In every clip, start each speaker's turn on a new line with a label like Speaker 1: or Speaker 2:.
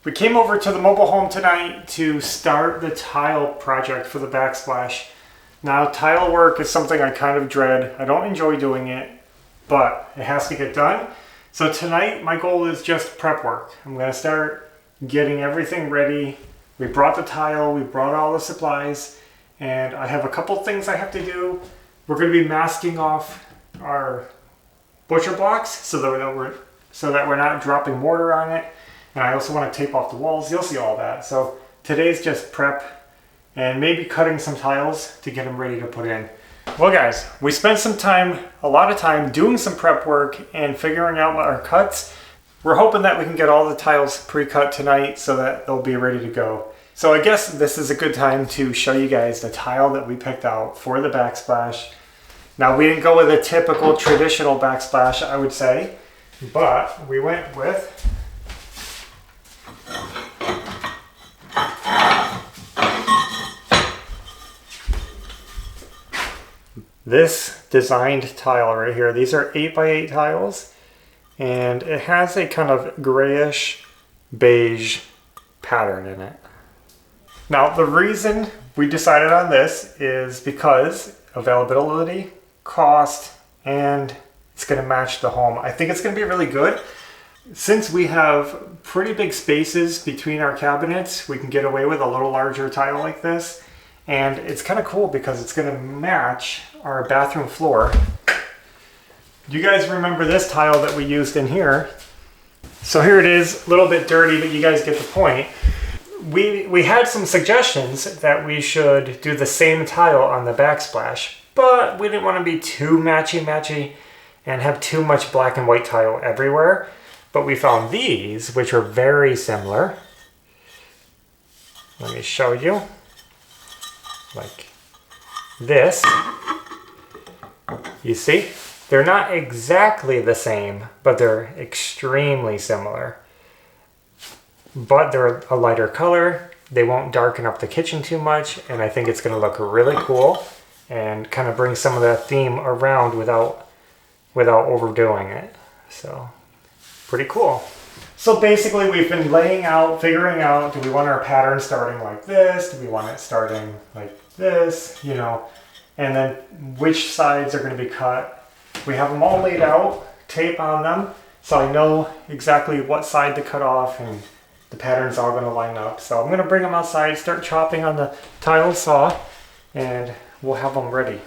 Speaker 1: We came over to the mobile home tonight to start the tile project for the backsplash. Now, tile work is something I kind of dread. I don't enjoy doing it, but it has to get done. So tonight, my goal is just prep work. I'm gonna start getting everything ready. We brought the tile, we brought all the supplies, and I have a couple things I have to do. We're gonna be masking off our butcher blocks so that we're not dropping mortar on it. And I also want to tape off the walls. You'll see all that. So today's just prep and maybe cutting some tiles to get them ready to put in. Well guys, we spent a lot of time doing some prep work and figuring out our cuts. We're hoping that we can get all the tiles pre-cut tonight so that they'll be ready to go. So I guess this is a good time to show you guys the tile that we picked out for the backsplash. Now, we didn't go with a typical traditional backsplash, I would say, but we went with this designed tile right here. These are 8x8 tiles, and it has a kind of grayish beige pattern in it. Now, the reason we decided on this is because availability, cost, and it's going to match the home. I think it's going to be really good. Since we have pretty big spaces between our cabinets, we can get away with a little larger tile like this. And it's kind of cool because it's going to match our bathroom floor. You guys remember this tile that we used in here? So here it is, a little bit dirty, but you guys get the point. We had some suggestions that we should do the same tile on the backsplash, but we didn't want to be too matchy-matchy and have too much black and white tile everywhere. But we found these, which are very similar. Let me show you. Like this. You see? They're not exactly the same, but they're extremely similar. But they're a lighter color. They won't darken up the kitchen too much, and I think it's going to look really cool and kind of bring some of that theme around without overdoing it. So, pretty cool. So basically we've been laying out, figuring out, do we want our pattern starting like this? Do we want it starting like this? You know, and then which sides are going to be cut. We have them all laid out, tape on them, so I know exactly what side to cut off, and the pattern's all going to line up. So I'm going to bring them outside, start chopping on the tile saw, and we'll have them ready.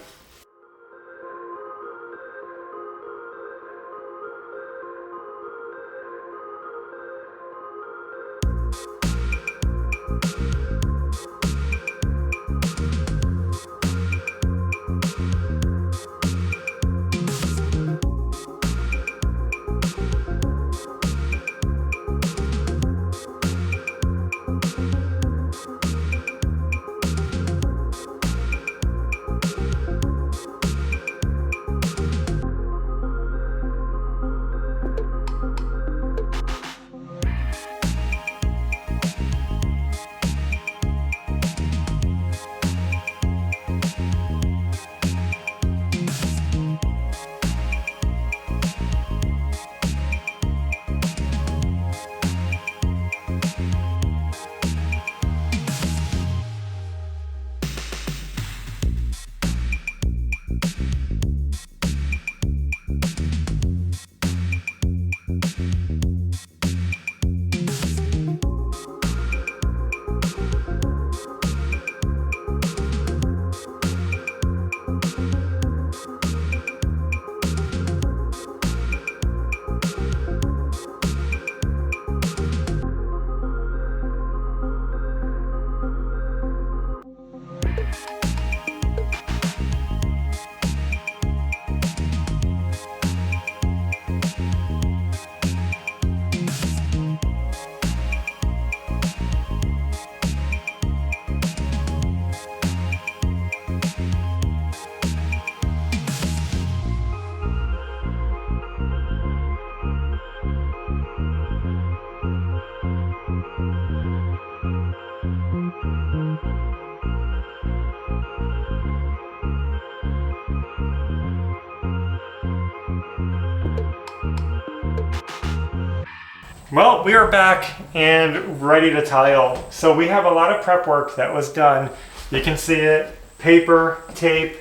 Speaker 1: Well, we are back and ready to tile. So we have a lot of prep work that was done. You can see it, paper, tape,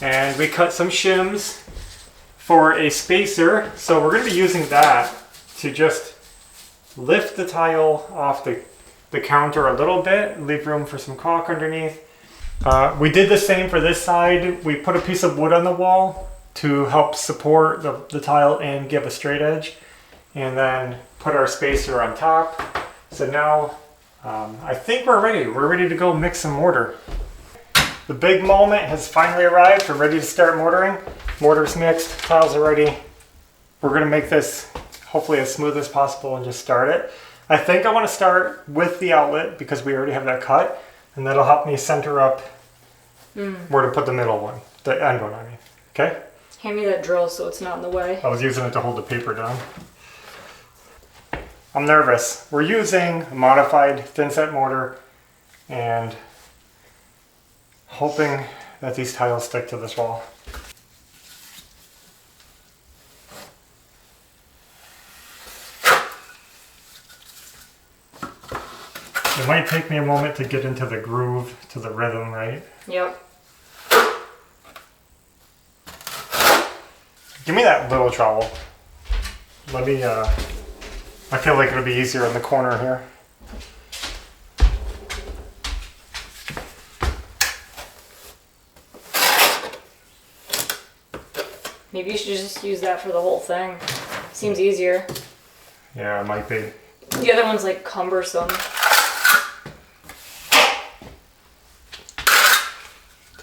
Speaker 1: and we cut some shims for a spacer. So we're gonna be using that to just lift the tile off the counter a little bit, leave room for some caulk underneath. We did the same for this side. We put a piece of wood on the wall to help support the tile and give a straight edge, and then put our spacer on top. So now I think we're ready. We're ready to go mix some mortar. The big moment has finally arrived. We're ready to start mortaring. Mortar's mixed, tiles are ready. We're gonna make this hopefully as smooth as possible and just start it. I think I want to start with the outlet because we already have that cut, and that'll help me center up where to put the middle one, the end one, I mean. Okay?
Speaker 2: Hand me that drill so it's not in the way.
Speaker 1: I was using it to hold the paper down. I'm nervous. We're using a modified thin set mortar and hoping that these tiles stick to this wall. It might take me a moment to get into the groove, to the rhythm, right?
Speaker 2: Yep.
Speaker 1: Give me that little trowel. Let me, I feel like it'll be easier in the corner here.
Speaker 2: Maybe you should just use that for the whole thing. Seems easier.
Speaker 1: Yeah, it might be.
Speaker 2: The other one's like cumbersome.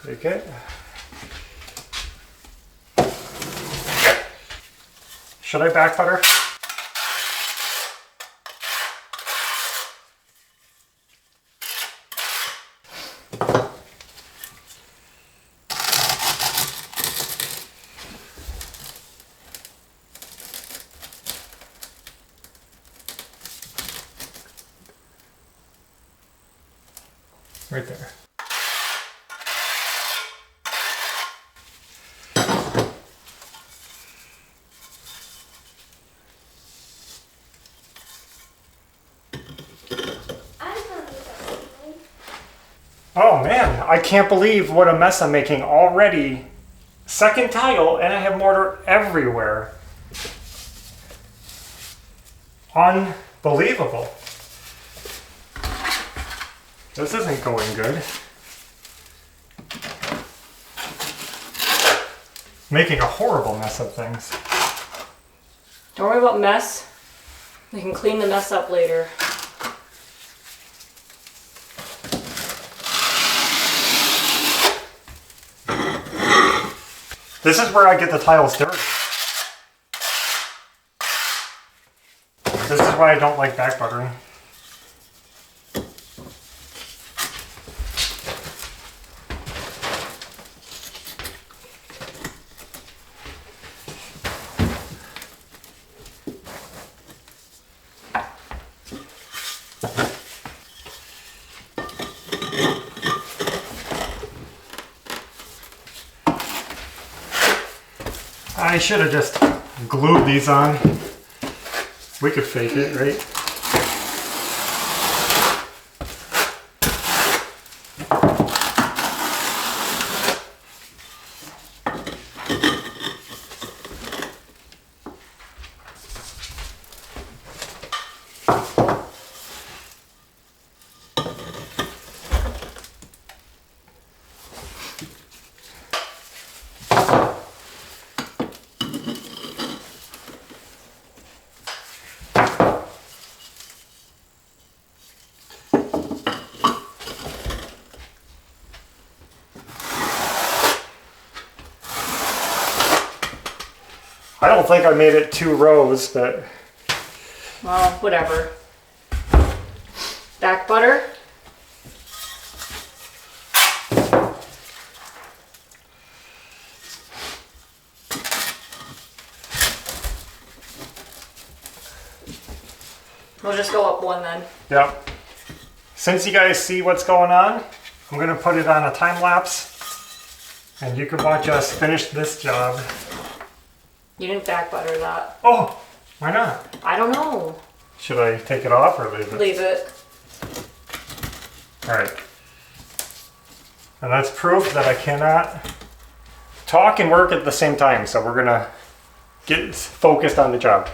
Speaker 1: Take it. Should I back butter? Right there. Oh man, I can't believe what a mess I'm making already. Second tile and I have mortar everywhere. Unbelievable. This isn't going good. Making a horrible mess of things.
Speaker 2: Don't worry about mess. We can clean the mess up later.
Speaker 1: This is where I get the tiles dirty. This is why I don't like back buttering. I should have just glued these on. We could fake it, right? I don't think I made it 2 rows, but...
Speaker 2: Well, whatever. Back butter. We'll just go up 1 then.
Speaker 1: Yep. Since you guys see what's going on, I'm going to put it on a time lapse And you can watch us finish this job.
Speaker 2: You didn't back butter that.
Speaker 1: Oh, why not?
Speaker 2: I don't know.
Speaker 1: Should I take it off or leave it?
Speaker 2: Leave it.
Speaker 1: All right. And that's proof that I cannot talk and work at the same time. So we're gonna get focused on the job.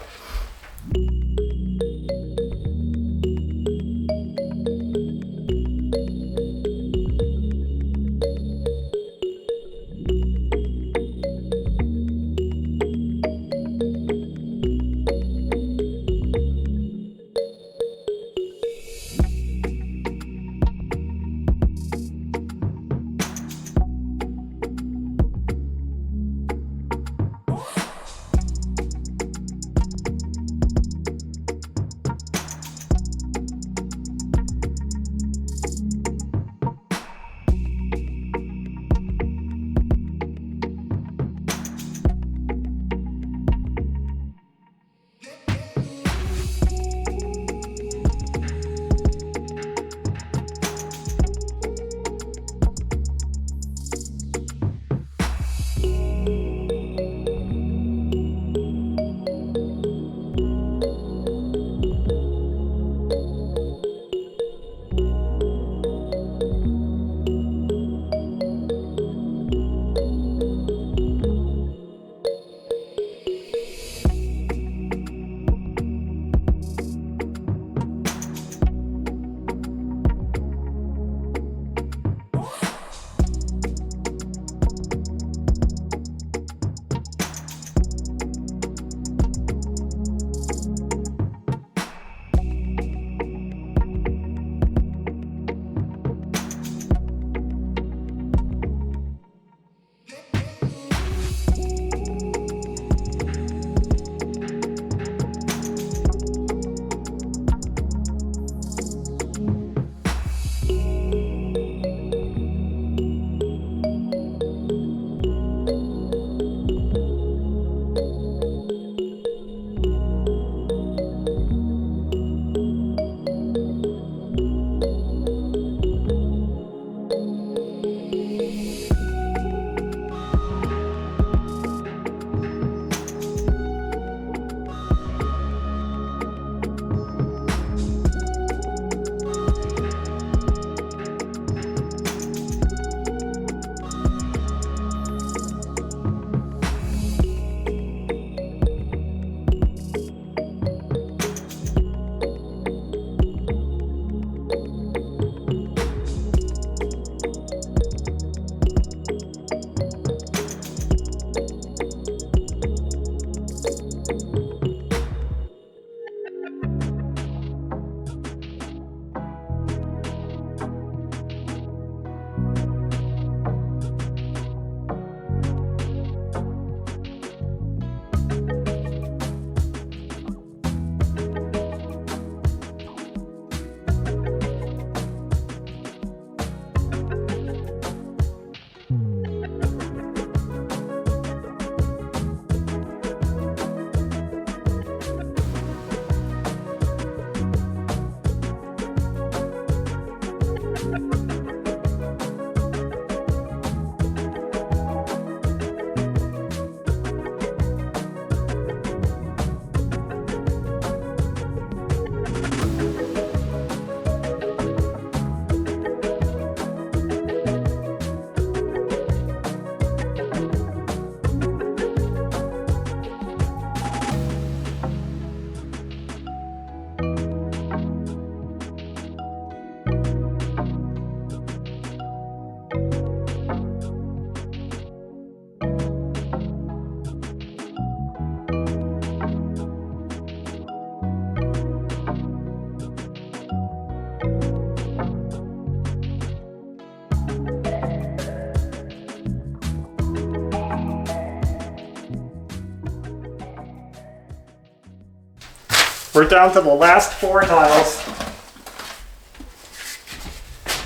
Speaker 1: We're down to the last 4 tiles.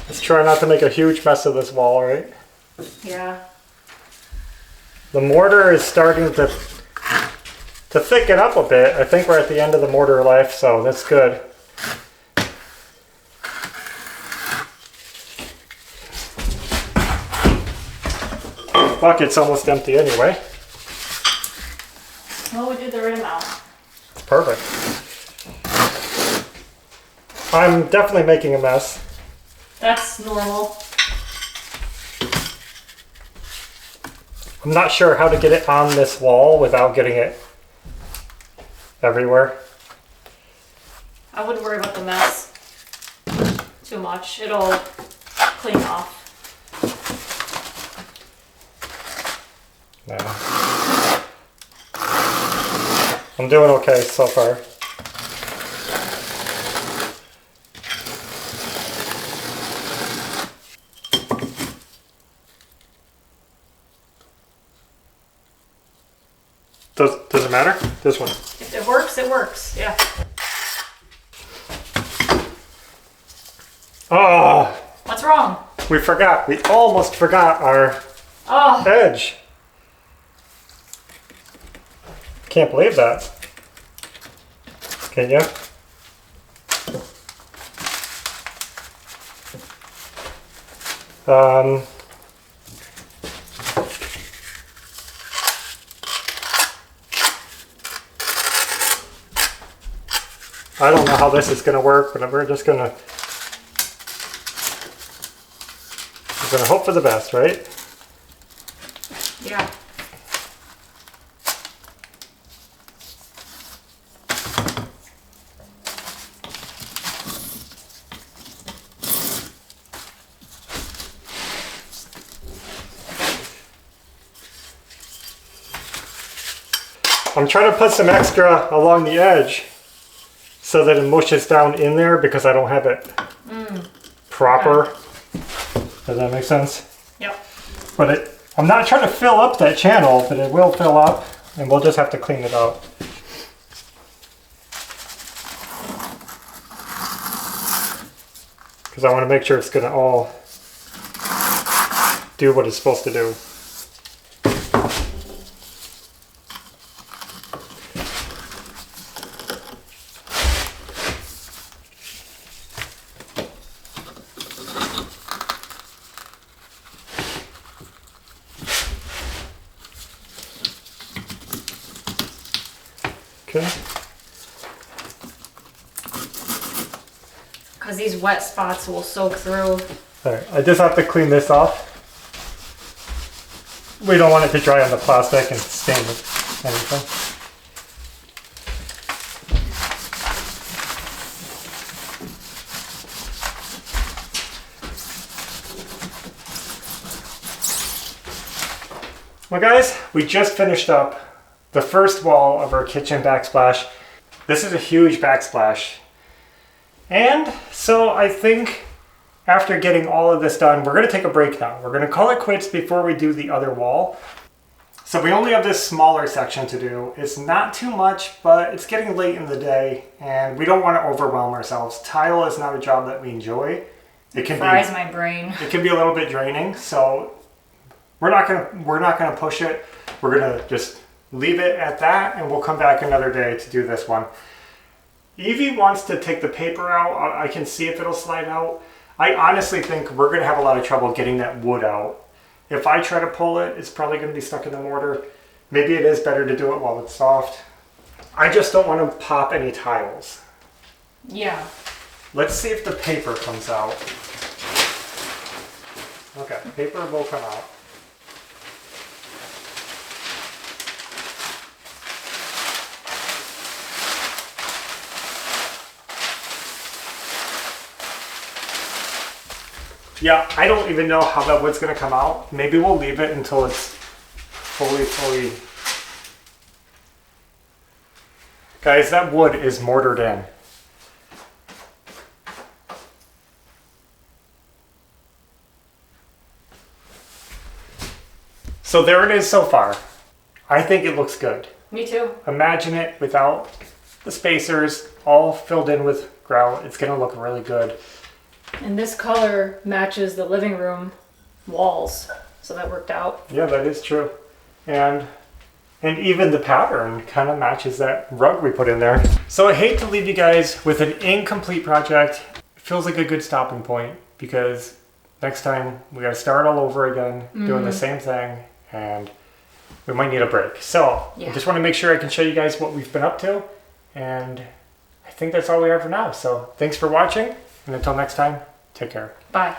Speaker 1: Let's try not to make a huge mess of this wall, right?
Speaker 2: Yeah.
Speaker 1: The mortar is starting to thicken up a bit. I think we're at the end of the mortar life, so that's good. bucket's almost empty anyway.
Speaker 2: Well, we did the right amount.
Speaker 1: It's perfect. I'm definitely making a mess.
Speaker 2: That's normal.
Speaker 1: I'm not sure how to get it on this wall without getting it everywhere.
Speaker 2: I wouldn't worry about the mess too much. It'll clean off.
Speaker 1: Yeah. I'm doing okay so far. Does it matter? This one.
Speaker 2: If it works, it works. Yeah.
Speaker 1: Oh,
Speaker 2: What's wrong?
Speaker 1: we forgot. We almost forgot our
Speaker 2: Oh,
Speaker 1: edge. Can't believe that. Can you? I don't know how this is going to work, but we're just going to hope for the best, right?
Speaker 2: yeah.
Speaker 1: I'm trying to put some extra along the edge so that it mushes down in there because I don't have it proper.
Speaker 2: Okay.
Speaker 1: Does that make sense?
Speaker 2: Yep.
Speaker 1: But I'm not trying to fill up that channel, but it will fill up and we'll just have to clean it out. Because I want to make sure it's going to all do what it's supposed to do. Okay.
Speaker 2: Because these wet spots will soak through.
Speaker 1: Alright, I just have to clean this off. We don't want it to dry on the plastic and stain anything. Well guys, we just finished up the first wall of our kitchen backsplash. This is a huge backsplash. And so I think after getting all of this done, we're going to take a break now. We're going to call it quits before we do the other wall. So we only have this smaller section to do. It's not too much, but it's getting late in the day and we don't want to overwhelm ourselves. Tile is not a job that we enjoy. It can
Speaker 2: Fries my brain.
Speaker 1: It can be a little bit draining, so we're not gonna push it. We're gonna just leave it at that and we'll come back another day to do this one. Evie wants to take the paper out. I can see if it'll slide out. I honestly think we're gonna have a lot of trouble getting that wood out. If I try to pull it, it's probably gonna be stuck in the mortar. Maybe it is better to do it while it's soft. I just don't want to pop any tiles.
Speaker 2: Yeah.
Speaker 1: Let's see if the paper comes out. Okay, paper will come out. Yeah, I don't even know how that wood's gonna come out. Maybe we'll leave it until it's fully. Guys, that wood is mortared in. So there it is so far. I think it looks good.
Speaker 2: Me too.
Speaker 1: Imagine it without the spacers, all filled in with grout. It's gonna look really good.
Speaker 2: And this color matches the living room walls, so that worked out.
Speaker 1: Yeah, that is true. And even the pattern kind of matches that rug we put in there. So I hate to leave you guys with an incomplete project. It feels like a good stopping point because next time we gotta start all over again, doing the same thing. and we might need a break. So
Speaker 2: Yeah.
Speaker 1: I just want to make sure I can show you guys what we've been up to, and I think that's all we have for now. So thanks for watching, and until next time, take care.
Speaker 2: Bye.